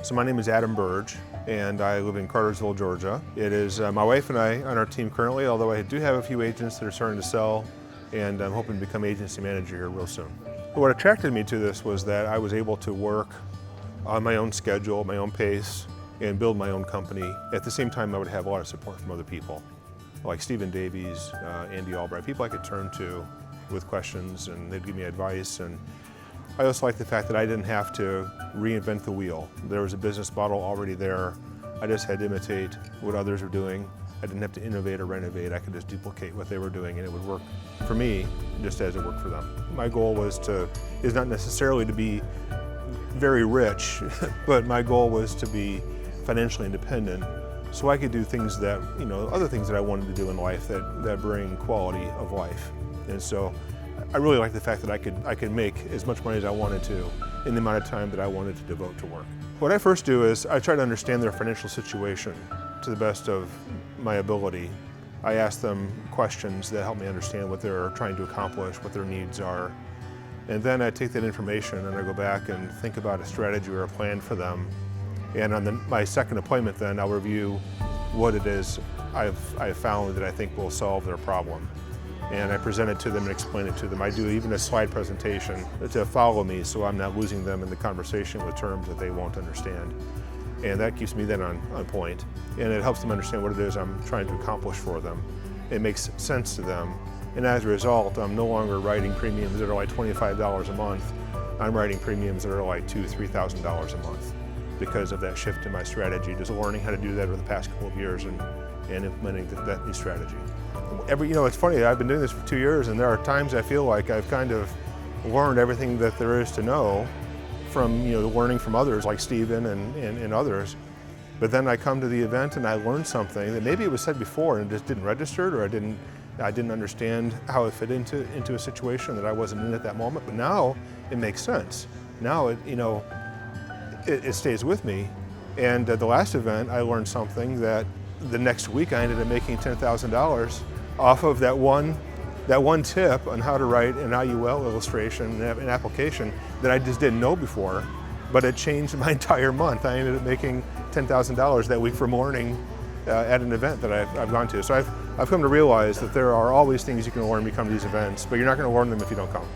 So my name is Adam Burge, and I live in Cartersville, Georgia. It is my wife and I on our team currently, although I do have a few agents that are starting to sell, and I'm hoping to become agency manager here real soon. But what attracted me to this was that I was able to work on my own schedule, my own pace, and build my own company. At the same time, I would have a lot of support from other people, like Stephen Davies, Andy Albright, people I could turn to with questions, and they'd give me advice. And I also like the fact that I didn't have to reinvent the wheel. There was a business model already there. I just had to imitate what others were doing. I didn't have to innovate or renovate. I could just duplicate what they were doing, and it would work for me just as it worked for them. My goal is not necessarily to be very rich, but my goal was to be financially independent so I could do things that, other things that I wanted to do in life that bring quality of life. And so I really like the fact that I could make as much money as I wanted to in the amount of time that I wanted to devote to work. What I first do is I try to understand their financial situation to the best of my ability. I ask them questions that help me understand what they're trying to accomplish, what their needs are. And then I take that information and I go back and think about a strategy or a plan for them. And on my second appointment then, I'll review what it is I've found that I think will solve their problem. And I present it to them and explain it to them. I do even a slide presentation to follow me so I'm not losing them in the conversation with terms that they won't understand. And that keeps me then on point. And it helps them understand what it is I'm trying to accomplish for them. It makes sense to them. And as a result, I'm no longer writing premiums that are like $25 a month. I'm writing premiums that are like $2,000, $3,000 a month because of that shift in my strategy, just learning how to do that over the past couple of years and implementing that new strategy. It's funny, I've been doing this for 2 years, and there are times I feel like I've kind of learned everything that there is to know from, learning from others like Stephen and others. But then I come to the event and I learned something that maybe it was said before and it just didn't register, or I didn't understand how it fit into a situation that I wasn't in at that moment. But now it makes sense. Now it stays with me. And at the last event, I learned something that the next week I ended up making $10,000 off of that one tip on how to write an IUL illustration and an application that I just didn't know before, but it changed my entire month. I ended up making $10,000 that week from learning at an event that I've gone to. So I've come to realize that there are always things you can learn when you come to these events, but you're not going to learn them if you don't come.